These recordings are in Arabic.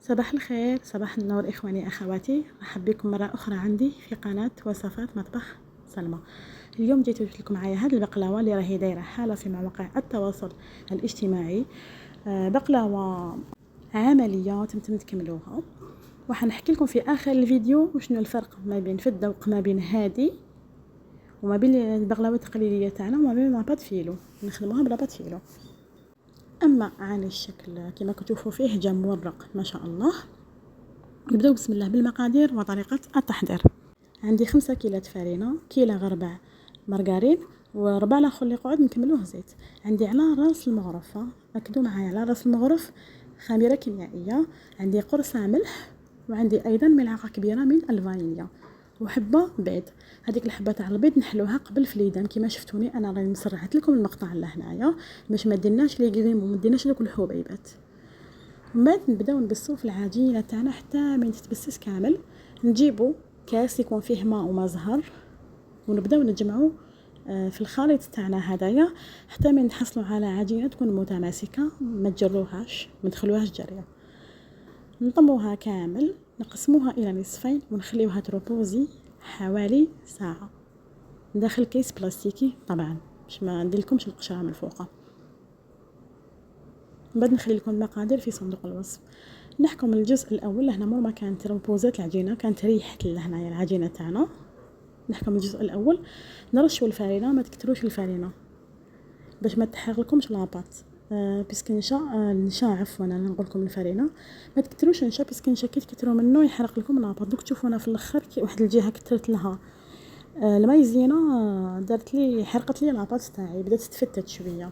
صباح الخير، صباح النور إخواني أخواتي. مرحب بكم مرة أخرى عندي في قناة وصفات مطبخ سلمى. اليوم جيت جبت لكم معايا هذه البقلاوة اللي راهي دايرة حالة في مواقع التواصل الاجتماعي. بقلاوة عملية تمتم تكملوها، وحنحكي لكم في آخر الفيديو وشنو الفرق ما بين في الذوق ما بين هذه وما بين البقلاوة التقليدية تاعنا وما بين لاباط فيلو، نخدموها بلاباط فيلو. اما عن الشكل كما كتشوفوا فيه جا مورق ما شاء الله. نبداو بسم الله بالمقادير وطريقه التحضير. عندي 5 كيلات فرينه، كيلة غربع مارغرين، وربع الاخر اللي قعد نكملوه زيت. عندي على راس المغرف، ركزوا معايا، على راس المغرف خميره كيميائيه، عندي قرصه ملح، وعندي ايضا ملعقه كبيره من الفانيليا وحبه بيض. هذيك الحبه تاع البيض نحلوها قبل في اليدان كما شفتوني انا راني مسرحت لكم المقطع لهنايا باش ما ديرناش لي كريم وما ديرناش دوك الحبيبات. من بعد نبداو نبسو في العجينه تاعنا حتى من تتبسس كامل. نجيبو كاس يكون فيه ماء وما زهر ونبداو نجمعو في الخليط تاعنا هدايا حتى من نحصلوا على عجينه تكون متماسكه، ما تجروهاش ما تخلوهاش جاريه. نطموها كامل، نقسموها الى نصفين ونخليوها تروبوزي حوالي ساعه داخل كيس بلاستيكي طبعا باش ما نديرلكمش القشره من فوقه. من بعد نخلي لكم المقادير في صندوق الوصف. نحكم الجزء الاول لهنا مور ما كانت تروبوزات العجينه، كانت ريحت لهنايا العجينه تاعنا. نحكم الجزء الاول، نرشوا الفرينه، ما تكتروش الفرينه باش ما تحرق لكمش لاباط. باسكو النشا عفوا انا نقول لكم الفرينه ما تكتروش النشا، باسكو النشا كي تكتروا منه يحرق لكم لاباط. دوك تشوفوا انا في الاخر كي واحد الجهه كثرت لها المايزينا دارت لي حرقت لي لاباط تاعي، بدات تفتت شويه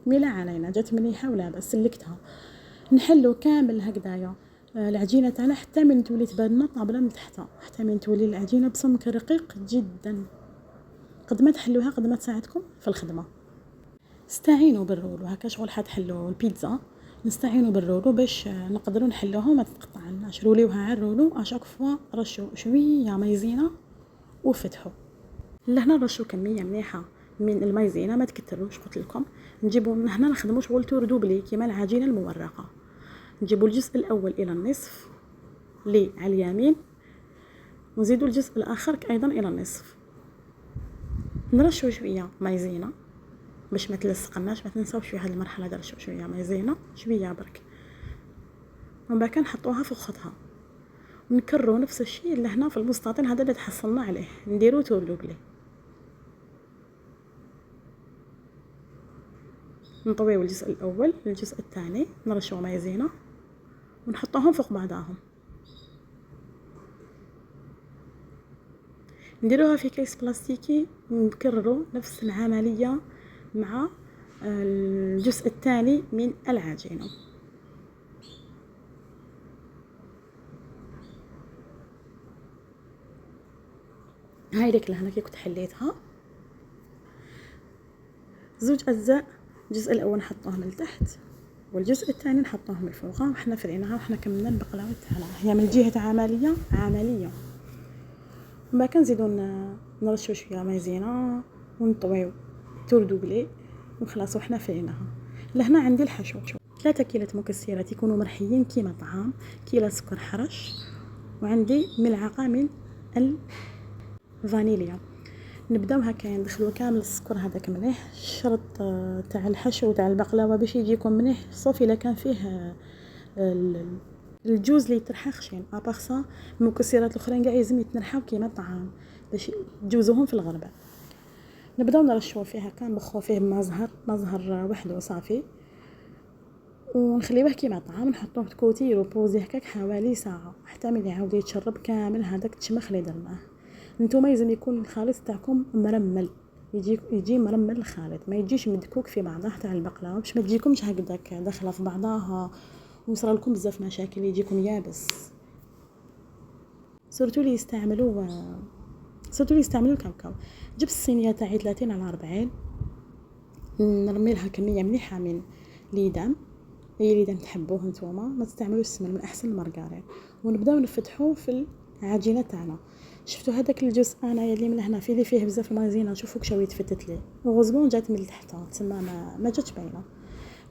ميلا علينا، جات مليحه ولا بس سلكتها. نحلو كامل هكذايا العجينه تاعنا حتى من تولي تبان طابله من تحت، حتى من تولي العجينه بسمك رقيق جدا. قد ما تحلوها قد ما تساعدكم في الخدمه. استعينوا بالرولو، هكا شغل حتحلوا البيتزا نستعينوا بالرولو باش نقدروا نحلوها وما تتقطعلناش. روليوها على الرولو اشاك فوا، رشوا شويه مايزينا وفتحوا. لهنا نرشوا كميه مليحه من المايزينا، ما تكتروش قلت لكم. نجيبوا من هنا نخدموا شغل تور دوبلي كيما العجينه المورقه. نجيبوا الجزء الاول الى النصف لي على اليمين، ونزيدوا الجزء الاخر ايضا الى النصف. نرشوا شويه مايزينا باش ما تلصقناش، ما تنساوش في هذه المرحله نرشوا شويه مايزينا شويه برك، ومن بعد نحطوها في خطها ونكرروا نفس الشيء اللي هنا في المستطيل هذا اللي تحصلنا عليه، نديرو تور دوبلي. نطويو الجزء الاول للجزء الثاني، نرشوا مايزينا ونحطوهم فوق بعضهم، نديروها في كيس بلاستيكي، نكرروا نفس العمليه مع الجزء الثاني من العجينه. هاي ديك لهنا كي كنت حليتها زوج اجزاء، الجزء الاول نحطوه من تحت والجزء الثاني نحطوه من فوق، وحنا فريناها وحنا كملنا البقلاوه تاعنا. هي من جهه عمليه. وما كنزيدو نرشوا شويه مايزينا ونطويو تور دوبلي وخلاص وحنا فريناها. لهنا عندي الحشو 3 كيلات مكسرات يكونوا مرحيين كيما طعام، كيلة سكر حرش، وعندي ملعقه من الفانيليا. نبداو هكا ندخلوا كامل السكر هذاك مليح. الشرط تاع الحشو تاع البقلاوه باش يجيكم مليح صافي الا كان فيه الجوز اللي يترحى خشين، ابارسا المكسرات الاخرين كاع يلزم يتنرحاو كيما الطعام باش تجوزوهم في الغربه. نبداو نرشوا فيه هكا، نبخوا فيه ما زهر وحده صافي، ونخليوه كيما طعام. نحطوه كوتي يروبوزي هكاك حوالي ساعه حتى من يعاود يتشرب كامل هذاك التشمخ اللي درناه. نتوما لازم يكون الخليط تاعكم مرمل، يجي مرمل الخليط، ما يجيش مدكوك في بعضه تاع البقلاوه باش ما تجيكمش هكذاك داخله في بعضها ويصرى لكم بزاف مشاكل، يجيكم يابس. سورتو اللي يستعملوا الكاوكاو. جبت الصينيه تاعي 30 على 40، نرمي لها كميه مليحه من ليدام، اي ليدام تحبوه نتوما، ما تستعملوش السمن من احسن المارغرين. ونبداو نفتحوه في العجينه تاعنا. شفتوا هذاك الجزء انا اللي من هنا فيه بزاف مايزينا، شوفوا كشاوي تفتت لي، وغزبون جات من تحت تما ما جاتش باينه.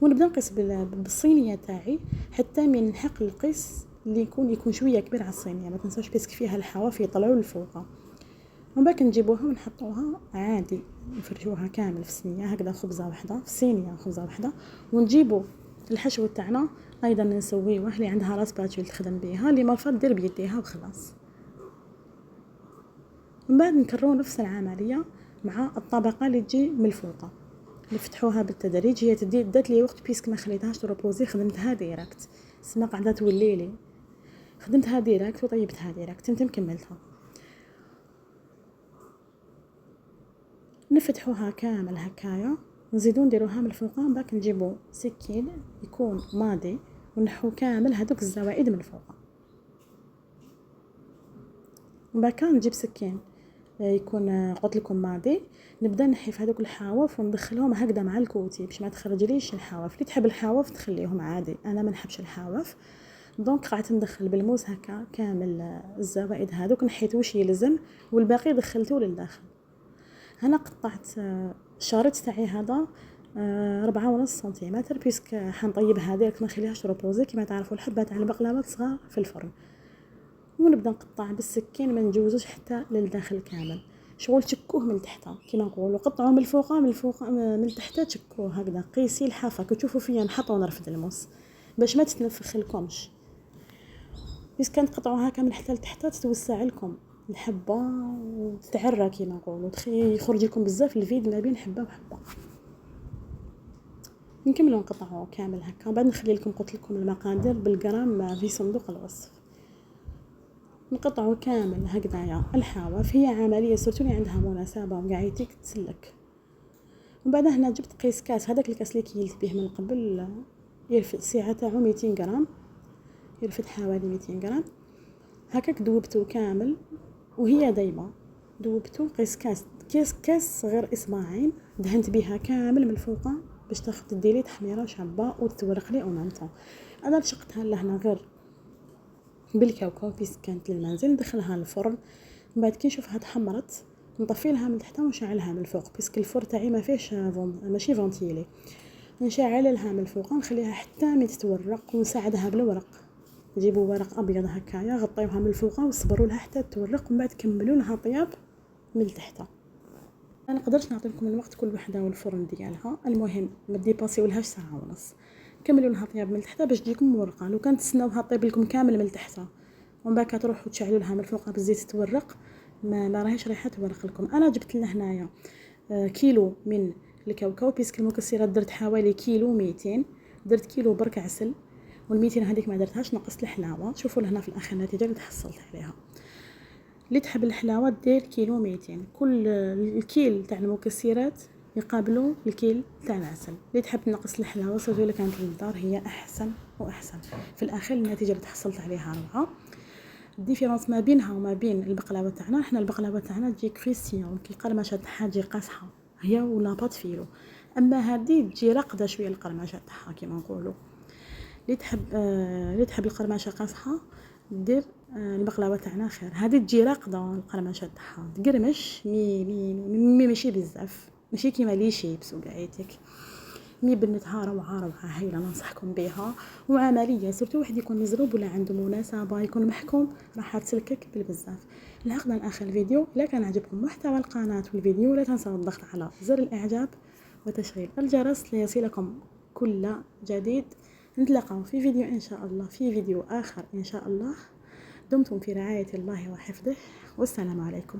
ونبدا نقيس بالصينيه تاعي حتى من نحق القيس اللي يكون شويه كبير على الصينيه، ما تنساوش بيسك فيها الحواف يطلعوا للفوق. ومن بعد نجيبوها ونحطوها عادي، نفرشوها كامل في الصينيه هكذا، خبزه واحده في الصينيه، خبزه واحده. ونجيبو الحشو تاعنا ايضا نسويوه، اللي عندها لاسباتول تخدم بيها، اللي ما فات دير بيديها وخلاص. من بعد نكرروا نفس العمليه مع الطبقه اللي تجي من الفوق، نفتحوها بالتدريج. هي دات لي وقت بيسك ما خليتهاش تروبوزي، خدمتها ديريكت، سما قاعده تولي لي، خدمتها ديريكت وطيبتها ديريكت. انت كملتها. نفتحوها كامل هكايا، نزيدو نديروها من الفوق. من بعد نجيبو سكين يكون ماضي ونحو كامل هذوك الزوائد من الفوق. من بعد نجيب سكين يكون قلت لكم ماضي، نبدا نحيف هذوك الحواف وندخلهم هكذا مع الكوتي باش ما تخرجليش الحواف. اللي تحب الحواف تخليهم عادي، انا ما نحبش الحواف. دونك قعدت ندخل بالموس هكا كامل الزوائد هذوك، نحيت واش يلزم والباقي دخلته للداخل. انا قطعت الشريط تاعي هذا 4.5 سنتيمتر، بيسك حنطيبها ديريكت، ما نخليهاش تروبوزي. كما تعرفوا الحبات تاع البقلاوه صغار في الفرن، ونبدا نقطع بالسكين، ما نجوزوش حتى للداخل كامل. شغل تشكوه من تحت كما نقولوا، قطعوا من الفوق من تحت، تشكوه هكذا. قيسي الحافه كتشوفوا فيا نحط ونرفد الموس باش ما تتنفخ لكمش. بس كان تقطعوا هكا من حتى لتحت تتوسع لكم الحبه وتتعرى كما نقولوا، يخرج لكم بزاف الفيد ما بين حبه وحبه. نكملوا نقطعوا كامل هكا، بعد نخلي لكم قلت لكم المقادير بالجرام في صندوق الوصف. نقطعوا كامل هكذايا الحواف. هي عمليه سورتو اللي عندها مناسبه وقاعدتك تسلك. ومن بعد هنا جبت قيس كاس، هذاك الكاس اللي كيلت به من قبل، يرفد السعه تاعو 200 غرام، يرفد حوالي 200 غرام هكاك. دوبته كامل وهي دايبه، دوبته. قيس كاس غير اصبعين، دهنت بها كامل من الفوق باش تاخذ تديري تحميره شابه وتتورق لي اونانتو. انا لصقتها لهنا غير بالكاوكاو بيس كانت للمنزل، ندخلها للفرن. من بعد كي نشوفها تحمرت نطفي لها من تحت ونشعلها من الفوق، بيسك الفرن تاعي ما فيهش ماشي فونتيلي. نشعل لها من الفوق، نخليها حتى مي تتورق، ونساعدها بالورق. نجيبوا ورق ابيض هكايا، غطيوها من الفوق وصبروا لها حتى تورق، ومن بعد كملوا لها طياب من تحت. انا قدرت نعطي لكم الوقت كل وحده والفرن ديالها، المهم ما ديباسيو لهاش ساعه ونص. كملوا لها طياب من تحت باش تجيكم مورقه. لو كانت تسناوها طيب لكم كامل من تحت ومن بعد تروحوا تشعلوا لها من الفوق بالزيت تورق، ما راهيش ريحه تورق لكم. انا جبت لنا هنايا كيلو من الكاوكاو، بيسك المكسرات درت حوالي كيلو 200، درت كيلو برك عسل، وال200 هذيك ما درتهاش، نقصت الحلاوه. شوفوا لهنا في الاخر النتيجه اللي تحصلت عليها. اللي تحب الحلاوه دير كيلو 200. كل الكيل تاع المكسرات يقابلوا الكيل تاع العسل. اللي تحب نقص الحلاوه سيرتو الا كانت للدار هي احسن واحسن. في الاخر النتيجه اللي تحصلت عليها روعه. الديفيرونس ما بينها وما بين البقلاوه تاعنا، احنا البقلاوه تاعنا تجي كريستيون كي القرمشه تاعها تجي قاصحه هي ولا بات فيلو، اما هذه تجي راقده شويه القرمشه تاعها كيما نقولوا. اللي تحب القرمشه قاصحه دير البقلاوه تاعنا خير. هذه تجي راقده القرمشه تاعها تقرمش مي ماشي بزاف، ماشي كيما لي شيبس وقعيتك. مي بنتها روعه هايله، ننصحكم بها وعمليه. سورتو واحد يكون مزروب ولا عنده مناسبه يكون محكوم، راح تسلكك بالبزاف. لهنا اخر الفيديو. اذا كان عجبكم محتوى القناه والفيديو لا تنسوا الضغط على زر الاعجاب وتشغيل الجرس ليصلكم كل جديد. نتلاقاو في فيديو ان شاء الله، في فيديو اخر ان شاء الله. دمتم في رعايه الله وحفظه، والسلام عليكم.